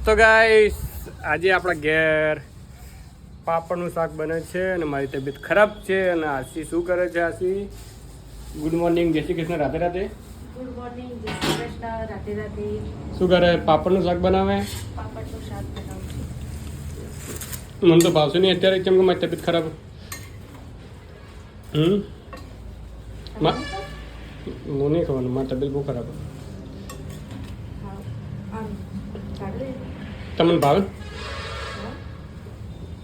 તો ગાઈસ આજે આપણા ઘેર પાપડનું શાક બને છે અને મારી તબિયત ખરાબ છે અને આશી શું કરે છે? આશી ગુડ મોર્નિંગ, જય શ્રી કૃષ્ણ, રાધે રાધે. ગુડ મોર્નિંગ, જય શ્રી કૃષ્ણ, રાધે રાધે. શું કરે? પાપડનું શાક બનાવે. પાપડનું શાક બનાવું છું. મને તો ભાવશે નહીં અત્યારે, કેમ કે મારી તબિયત ખરાબ. હું નહીં ખવાનું, મારી તબિયત બહુ ખરાબ. તમને ભાવે?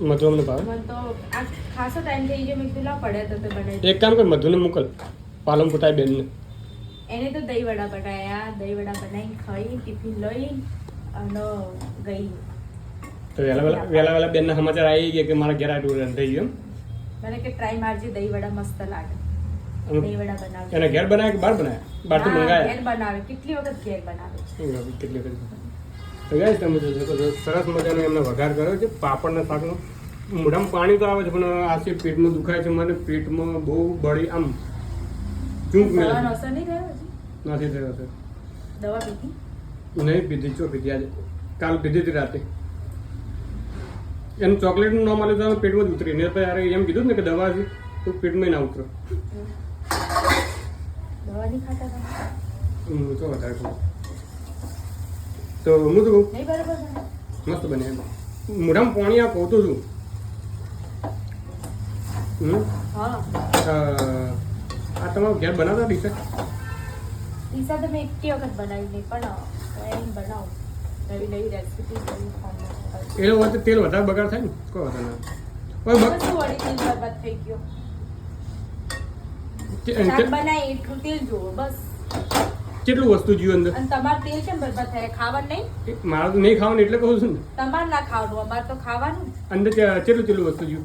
મધુ અમને ભાવે. મને તો આ ખાસો ટાઈમ થઈ ગયો, મેં કીધું લા પડ્યા તો બનાવી. એક કામ કર, મધુને મોકલ પાલમ પુતાઈ બેનને. એને તો દહીં વડા બનાવ્યા, દહીં વડા બનાવીને ખાઈ ટિફિન લઈ અને ગઈ. તો વહેલા બેનના સમાચાર આવી ગયા કે મારા ઘેર આટલું થઈ ગયું. મને કે ટ્રાય મારજે, દહીં વડા મસ્ત લાગે. દહીં વડા બનાવે. એને ઘેર બનાવ્યા કે બહાર બનાવ્યા? બહારથી મંગાયા? ઘેર બનાવે, કેટલી વખત ઘેર બનાવે. કેટલી વખત. તો ગાઈસ તમે જોજો તો સરસ મજાનો એમને વઘાર કર્યો છે પાપડના શાકનો. મોઢામાં પાણી તો આવે છે પણ આથી પેટમાં દુખાય છે, મને પેટમાં બહુ બળી આમ ચૂંક મેં દવાનો અસર નહીં થયો હજી? નથી થયો છે. દવા પીધી? નહીં પીધી, ચો પીધી આજે. કાલ પીધી હતી રાતે. એનું ચોકલેટનું નામ આલ્યું તો પેટમાં જ ઉતરી ને. યાર એમ કીધું ને કે દવા છે તો પેટમાં ના ઉતરો. દવા નહીં ખાતા તમે? હું તો વધારે ખાઉં. તો હું તો કહું નહીં બરાબર બને? મસ્ત બને એમ. મોઢામાં પાણી આ કહું તો છું. હા. આ તમારું ઘેર બનાવતા ડીશા? ડીશા તો મેં એકટી વખત બનાવી નહીં, પણ એમ બનાવું નવી નવી રેસીપી એ લોકો વચ્ચે તેલ વધારે બગાડ થાય ને કોઈ વધારે ના. શું વળી તેલ બરબાદ થઈ ગયો? શાક બનાવી એટલું તેલ જોવો બસ. કેટલું વસ્તુ જીવ અંદર. અને તમારું તેલ કેમ બરબાદ થાય? ખાવાનું નહીં? મારે તો નહીં ખાવાનું એટલે કહું છું ને. તમારે ના ખાવાનું, અમારે તો ખાવાનું. અંદર કેટલું વસ્તુ જીવ.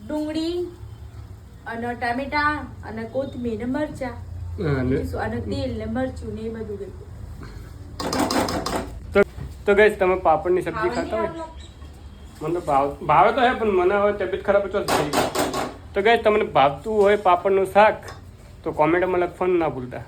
ડુંગળી અને ટામેટા અને કોથમીર ને મરચા અને તેલ ને મરચું ને એ બધું ગયું. તો ગાઈસ તમે પાપડની સબ્જી ખાતા હોય? મને તો ભાવે તો હે પણ મને હવે તબિયત ખરાબ તો થઈ ગઈ. તો ગાઈસ તમને ભાવતું હોય પાપડનું શાક તો કોમેન્ટમાં લખવાનું ના ભૂલતા.